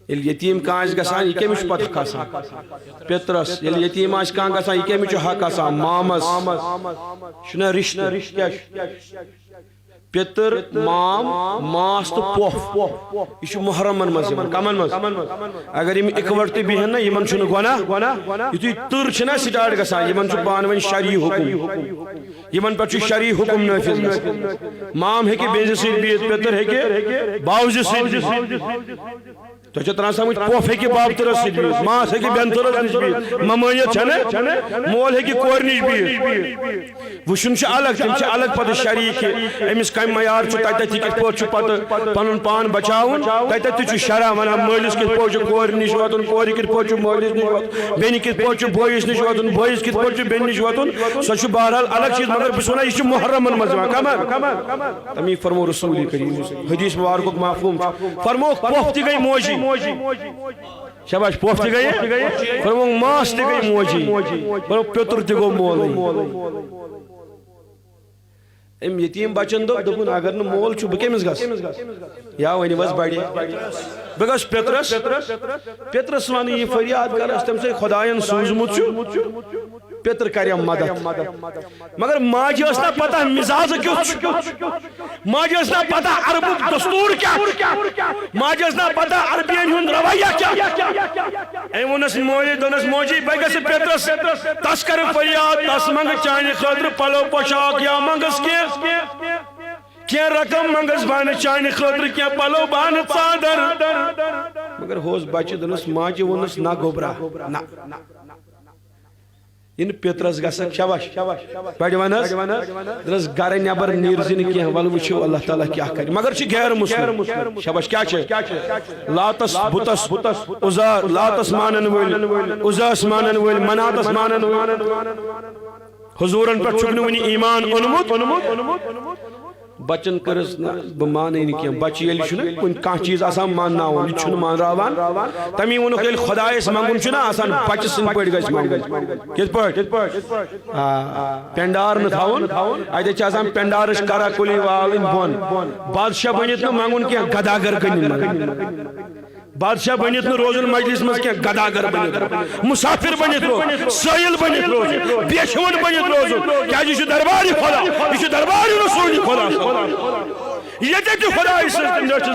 یتیم کان گژھان یہ کمس پتہ کھسان پترس یتیم کان گژھان یہ کمس حق آسان مامس چھنا رشتہ کیا پتر مام ماس تو پوف یہ محرمن مز کمن مز اگر یم اکوٹ تہ بہن نا یمن چھن گناہ یتھے تر چھنا سٹارٹ گژھان یمن چھ پان ون شرعی حکم یمن پر شرعی حکم نافذ گژھان مام ہیکہ بیزِ سۭتۍ بہتھ پتر ہیکہ باوزِ سۭتۍ تو تران سمجھ پوف ہیکہ بابترس سۭتۍ بہتھ ماس ہیکہ بینترس نش بہتھ ممانیت چھنہ مول ہیکہ کور نش بہتھ وشن چھ الگ تم چھ الگ پتہ شرعی کہ امس کم معیار چھ تتہ کت پٲٹھۍ چھ پتہ پنن پان بچاون تتہ تہ چھ شرع ونان مٲلس کت پٲٹھۍ چھ کور نش واتن کور کت پٲٹھۍ چھ مٲلس نش واتن بیٚنہِ کت پٲٹھۍ چھ بٲیس نش واتن بٲیس کت پٲٹھۍ چھ بیٚنہِ نش واتن سۄ چھ بہرحال الگ چیز مگر بہٕ ونان یہ چھ محرمن منٛز یِوان کمن تمی فرمو رسول کریم حدیث مبارکُک مفہوم فرمو پوف تہ گئی موجی شاباش پوف تہ گئی فرمو ماس تہ گئی موجی فرمو پتر تہ گو مولٕے ام یتیم بچن دپن اگر نہ مول چھ بہ کمس گس یا ونی وس بڑی بہ گس پترس ون یہ فریاد کرس تم سے خداین سوزمت چھ پتر کریم مدد مگر ماجہ نا پتہ مزاج کیُتھ ماجہ نا پتہ عربک دستور کیا ماجہ نا پتہ عربین ہند رویہ کیا ام ونس موجی دونس موجی بہ گس پترس تس کر فریاد تس منگ چانہ خاطر پلو پوشاک یا منگس کیا رقم منگس بان چانہ خاطر کیا پلو بان ژادر مگر ہوس بچہ دونس ماجہ ونس نہ گوبرا نہ ان پترس گسن شاباش بڑی ونس درس گھر نبر نیرزی نہ کینٛہہ ول وچھو اللہ تعالیٰ کیا کر مگر چھ غیر مسلم شاباش کیا چھ لاتس بتس عزا لاتس مانن ول عزاس مانن ول مناتس مانن ول حضورن پر چھُکھ نہٕ وُنہِ ایمان اونمُت بچن کرس بہ مانے نہ کینٛہہ بچہ ییٚلہِ چھُنہٕ کُنہِ کانٛہہ چیٖز آسان مانناوُن یہِ چھُنہٕ مانراوان تمی ووٚنُکھ ییٚلہِ خۄدایس منٛگُن چھُنہ آسان بچہ سٕنٛدۍ پٲٹھۍ گژھِ منٛگُن کِتھ پٲٹھۍ پینڈار نہٕ تھاوُن اتہِ چھِ آسان پینڈارٕچ کرا کُلی والٕنۍ بۄن بادشاہ بٔنِتھ نہٕ منٛگُن کینٛہہ گداگر کٔنِتھ منٛگُن بادشاہ بنت نہ روزن مجلس مز کی گداگر بنت مسافر بنت روز سائل بنت روز بیشون بنت روز کیا یہ دربار خدا یہ دربار رسول خدا یہ خدا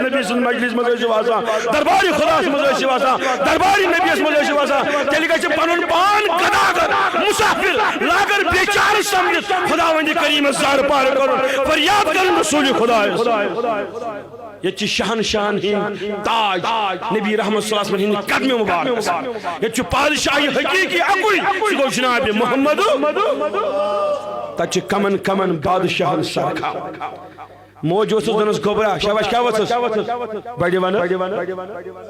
نبی سن مجلس مز آسان دربار خدا مز آسان دربار نبیس مز آسان تیل گھر پن پان گداگر مسافر لاگر بیچار سمجھ خدا وند کریم زار پار کر فریاد کر رسول خدا یہ شہن شہن ہند تاج نبی رحمت صلی اللہ علیہ وسلم قدم مبارک یہ پادشاہی حقیقی اکوئی سہ گو جناب محمد تت کمن کمن بادشاہن سرکھا موج وسس دنس گوبرا شاباش کیا وسس بڑی ون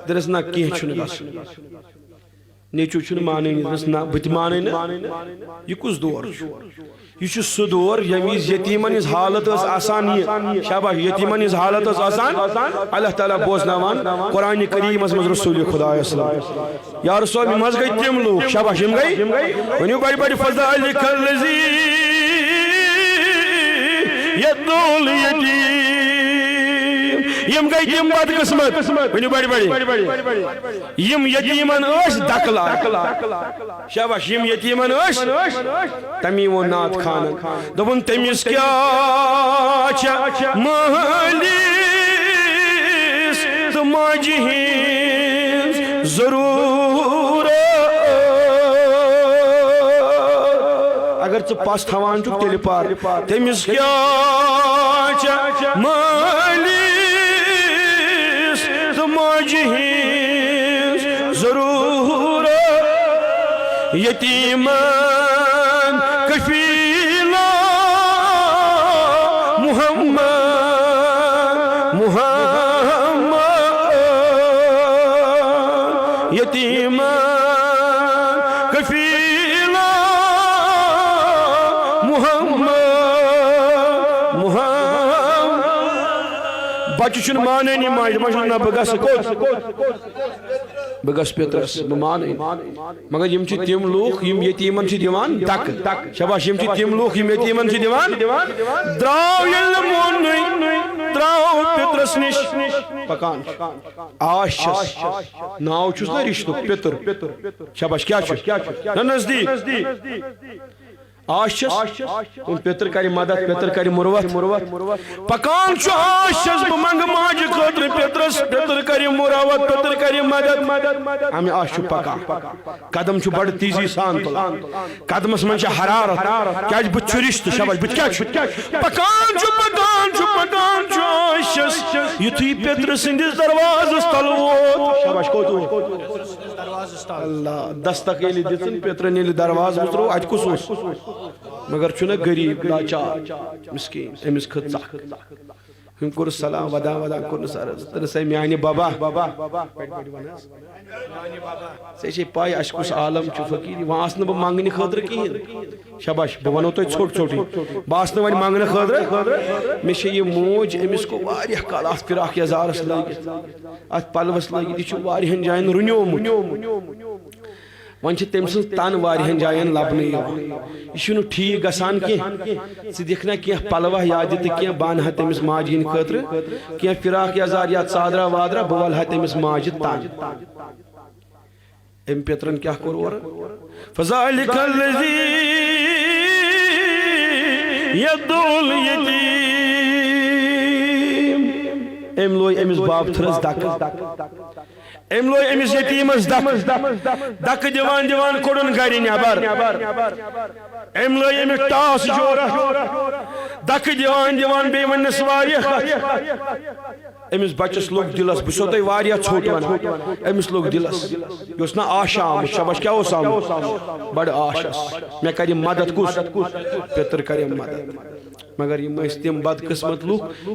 درس نا کینٛہہ چھُنہٕ گژھُن نیچو چھُنہٕ مانٲنی درس نا بہٕ تہِ مانٕے نہٕ یہ کُس دور یہ چھُ سُہ دور ییٚمہِ وِزِ یتیٖمن ہٕنٛز حالت ٲس آسان یہ شاباش یتیٖمن ہٕنٛز حالت ٲس آسان اللہ تعالیٰ بوزناوان قرآن کریٖمس منٛز رسول خدا اسلام یا رسول یِم حظ گٔے تِم لوٗکھ شاباش یِم گٔے ؤنِو بڑِ بڑِ فضالِک الذی یدعو الیتیم یم گئی تم بد قسمت ونیو بڑی بڑی یم یتیمن ٲسۍ دکلا شاباش یم یتیمن ٲسۍ تمی وہ نعت خانن دوٚپُن تٔمِس کیٛاہ چھےٚ مٲلِس تہٕ ماجہِ ہِنٛز ضروٗرت اگر ژٕ پس تھاوان چھُکھ تیٚلہِ پر تٔمِس کیٛاہ چھےٚ مٲلِس تہٕ ماجہِ ہِنٛز ضروٗرت یتیٖمن کفیلا محمد یتیٖمن کفیلا بچہ چھن مانانی ماج دپان نہ بہ گژھٕ کوٚت بہ گژھٕ پیترس بہ مانٕے مگر یم چھ تم لوٗکھ یم یتیمن چھ دِوان دکہٕ شاباش یم چھ تم لوٗکھ یم یتیمن چھ دِوان درٛاو ییٚلہِ مونُے درٛاو پیترس نش پکان آش چھس ناو چھُس نا رشتُک پیتر شاباش کیا چھُ نہ نزدیک آش چھس پیتر کر مدد پیتر کر مروت پکان چھُ آش چھس بہ منگ ماجہ خاطر پیترس پیتر کر مروت پیتر کر مدد امہ آش چھُ پکان قدم چھُ بڑ تیزی سان تلان قدمس من چھِ حرارت کیاز بہ چھُ رشتہٕ شاباش بہ کیا چھُ پکان چھُ آش چھس یُتھُے پیتر سٕنٛدِس دروازس تل ووت شاباش کوٚت ووت اللہ دستک ییٚلہِ دِژٕن پیترن ییٚلہِ دروازٕ وٕژرو اتہِ کُس اوس مگر چھُنہ غریب لاچار مسکین امس کھٔژ ژکھ ہم کور سلام ودان کورنس عرض ترس میانہ بابا ژے پاے اس کس عالم چھ فقیر وہاں آس بہ منگنہ خاطر کہین شاباش بہ ونو تہ ژھوٹ ژھوٹی بہ آس نہ وۄنۍ منگنہ خاطر مے چھ یہ موج امس کو واریاہ کال اتھ فراق یزارس لگت اتھ پلوس لگت یہ چھ واریاہن جاین رنیومت ون چھ تم سن تن واریاہن جاین لبنہ یہ چھُنہٕ ٹھیک گژھان کینٛہہ ژٕ دِکھ نہ کینٛہہ پلوا یادِ تہٕ کینٛہہ بہٕ انہا تٔمِس ماجہِ ہٕنٛدِ خٲطرٕ کینٛہہ فراق یزار یا ژادرا وادرا بہٕ والہا تٔمِس ماجہِ تن أمۍ پیترن کیٛاہ کوٚر اورٕ فذلک الذی یدعو الیتیم أمۍ لوے أمِس بابتھٕرس دکہٕ أمۍ لوے أمِس یتیٖمس دکہٕ دِوان کوٚڑُن گرِ نٮ۪بر أمۍ لوے أمِس ٹاس جورا دکہٕ دِوان بیٚیہِ وننس واریاہ کتھ أمِس بچس لوٚگ دلس بہٕ چھُسو تۄہہِ واریاہ ژھوٚٹ ونان أمِس لوٚگ دلس یہِ اوس نہ آشا آمُت شاباش کیٛاہ اوس آمُت بڑٕ آش ٲس مےٚ کرِ مدد کُس پیتر کرِ مدد مگر یِم ٲسۍ تِم بدقٕسمت لُکھ